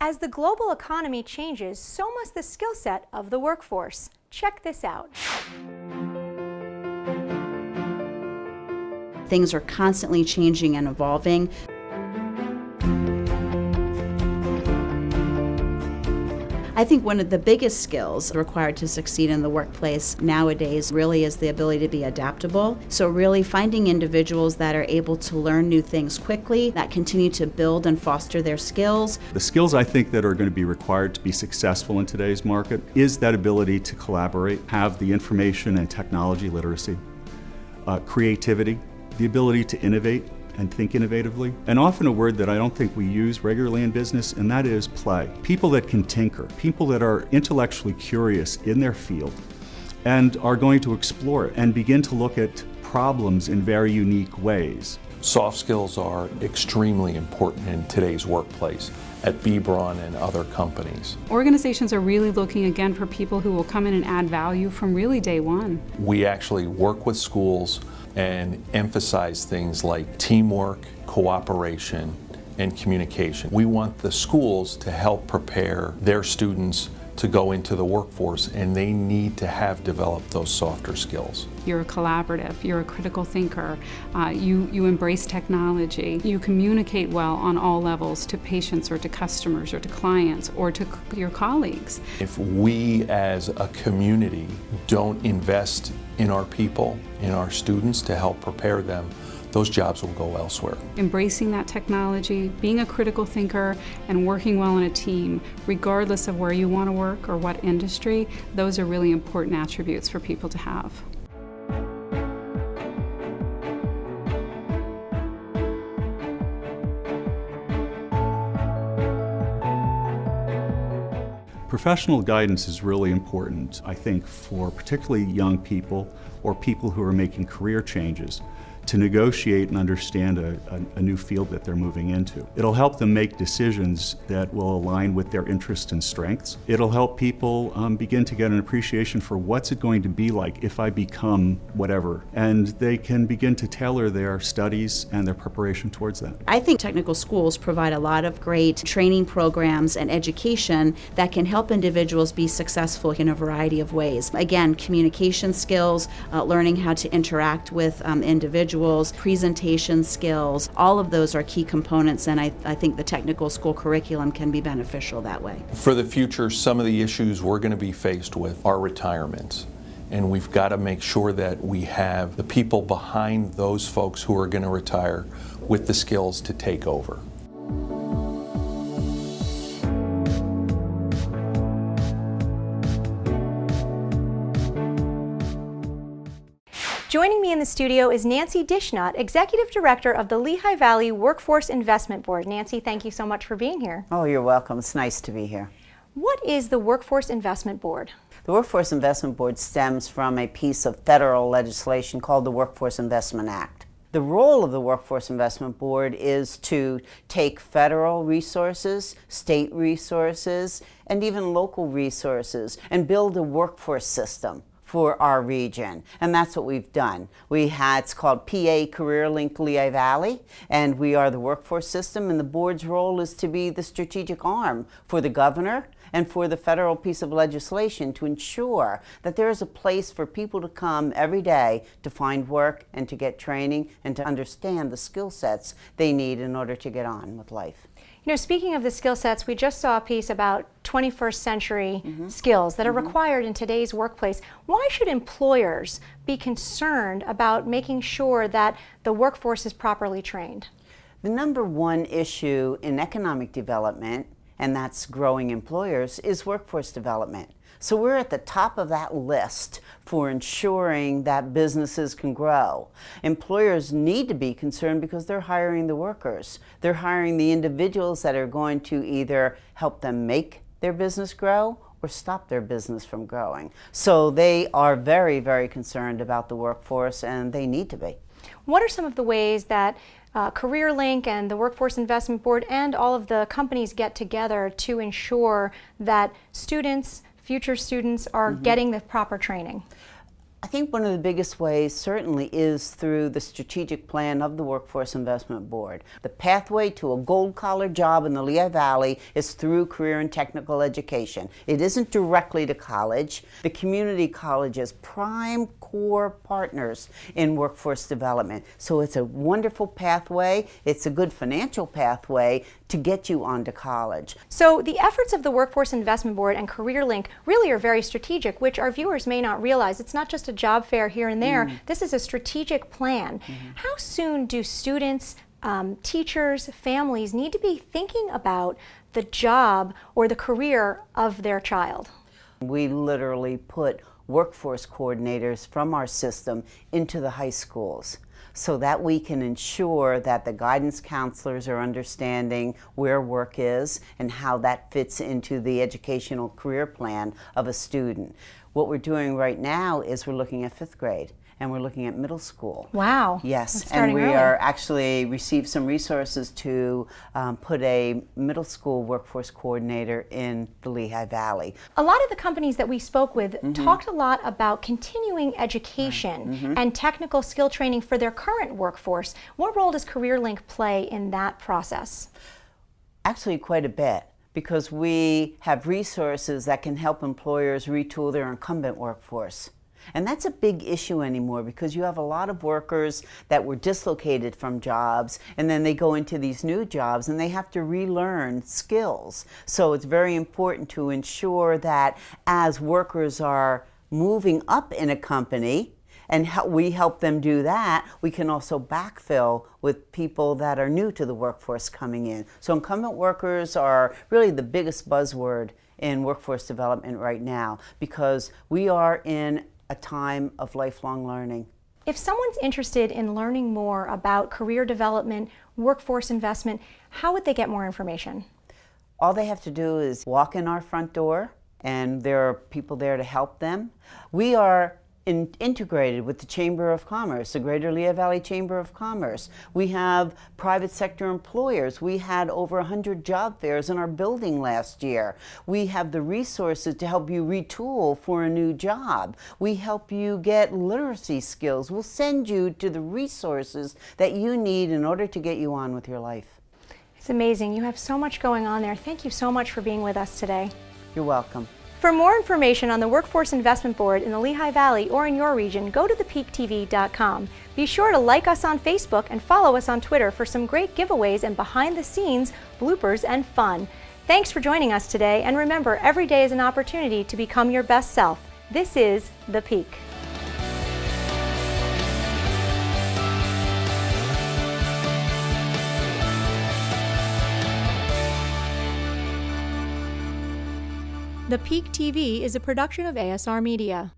As the global economy changes, so must the skill set of the workforce. Check this out. Things are constantly changing and evolving. I think one of the biggest skills required to succeed in the workplace nowadays really is the ability to be adaptable. So really finding individuals that are able to learn new things quickly, that continue to build and foster their skills. The skills I think that are going to be required to be successful in today's market is that ability to collaborate, have the information and technology literacy, creativity, the ability to innovate and think innovatively, and often a word that I don't think we use regularly in business, and that is play. People that can tinker, people that are intellectually curious in their field and are going to explore it and begin to look at problems in very unique ways. Soft skills are extremely important in today's workplace at Bebron and other companies. Organizations are really looking again for people who will come in and add value from really day one. We actually work with schools and emphasize things like teamwork, cooperation, and communication. We want the schools to help prepare their students to go into the workforce, and they need to have developed those softer skills. You're a collaborative, you're a critical thinker, you embrace technology, you communicate well on all levels to patients or to customers or to clients or to your colleagues. If we as a community don't invest in our people, in our students to help prepare them, those jobs will go elsewhere. Embracing that technology, being a critical thinker, and working well in a team, regardless of where you want to work or what industry, those are really important attributes for people to have. Professional guidance is really important, I think, for particularly young people or people who are making career changes to negotiate and understand a new field that they're moving into. It'll help them make decisions that will align with their interests and strengths. It'll help people begin to get an appreciation for what's it going to be like if I become whatever, and they can begin to tailor their studies and their preparation towards that. I think technical schools provide a lot of great training programs and education that can help individuals be successful in a variety of ways. Again, communication skills, learning how to interact with individuals, presentation skills, all of those are key components, and I think the technical school curriculum can be beneficial that way. For the future, some of the issues we're going to be faced with are retirements. And we've got to make sure that we have the people behind those folks who are going to retire with the skills to take over. Joining me in the studio is Nancy Dischinat, Executive Director of the Lehigh Valley Workforce Investment Board. Nancy, thank you so much for being here. Oh, you're welcome. It's nice to be here. What is the Workforce Investment Board? The Workforce Investment Board stems from a piece of federal legislation called the Workforce Investment Act. The role of the Workforce Investment Board is to take federal resources, state resources, and even local resources and build a workforce system for our region, and that's what we've done. It's called PA CareerLink Lehigh Valley, and we are the workforce system, and the board's role is to be the strategic arm for the governor and for the federal piece of legislation to ensure that there is a place for people to come every day to find work and to get training and to understand the skill sets they need in order to get on with life. You know, speaking of the skill sets, we just saw a piece about 21st century skills that are required in today's workplace. Why should employers be concerned about making sure that the workforce is properly trained? The number one issue in economic development, and that's growing employers, is workforce development. So we're at the top of that list for ensuring that businesses can grow. Employers need to be concerned because they're hiring the workers. They're hiring the individuals that are going to either help them make their business grow or stop their business from growing. So they are very, very concerned about the workforce, and they need to be. What are some of the ways that CareerLink and the Workforce Investment Board and all of the companies get together to ensure that future students are getting the proper training? I think one of the biggest ways certainly is through the strategic plan of the Workforce Investment Board. The pathway to a gold-collar job in the Lehigh Valley is through career and technical education. It isn't directly to college. The community colleges prime core partners in workforce development. So it's a wonderful pathway. It's a good financial pathway to get you onto college. So the efforts of the Workforce Investment Board and CareerLink really are very strategic, which our viewers may not realize. It's not just a job fair here and there. This is a strategic plan. How soon do students, teachers, families need to be thinking about the job or the career of their child? We literally put workforce coordinators from our system into the high schools so that we can ensure that the guidance counselors are understanding where work is and how that fits into the educational career plan of a student. What we're doing right now is we're looking at 5th grade and we're looking at middle school. Wow. Yes, and we are actually received some resources to put a middle school workforce coordinator in the Lehigh Valley. A lot of the companies that we spoke with talked a lot about continuing education and technical skill training for their current workforce. What role does CareerLink play in that process? Actually, quite a bit, because we have resources that can help employers retool their incumbent workforce. And that's a big issue anymore, because you have a lot of workers that were dislocated from jobs and then they go into these new jobs and they have to relearn skills. So it's very important to ensure that as workers are moving up in a company, and we help them do that, we can also backfill with people that are new to the workforce coming in. So incumbent workers are really the biggest buzzword in workforce development right now, because we are in a time of lifelong learning. If someone's interested in learning more about career development, workforce investment, how would they get more information? All they have to do is walk in our front door, and there are people there to help them. We are integrated with the Chamber of Commerce, the Greater Lehigh Valley Chamber of Commerce. We have private sector employers. We had over 100 job fairs in our building last year. We have the resources to help you retool for a new job. We help you get literacy skills. We'll send you to the resources that you need in order to get you on with your life. It's amazing. You have so much going on there. Thank you so much for being with us today. You're welcome. For more information on the Workforce Investment Board in the Lehigh Valley or in your region, go to thepeaktv.com. Be sure to like us on Facebook and follow us on Twitter for some great giveaways and behind-the-scenes bloopers and fun. Thanks for joining us today, and remember, every day is an opportunity to become your best self. This is The Peak. The Peak TV is a production of ASR Media.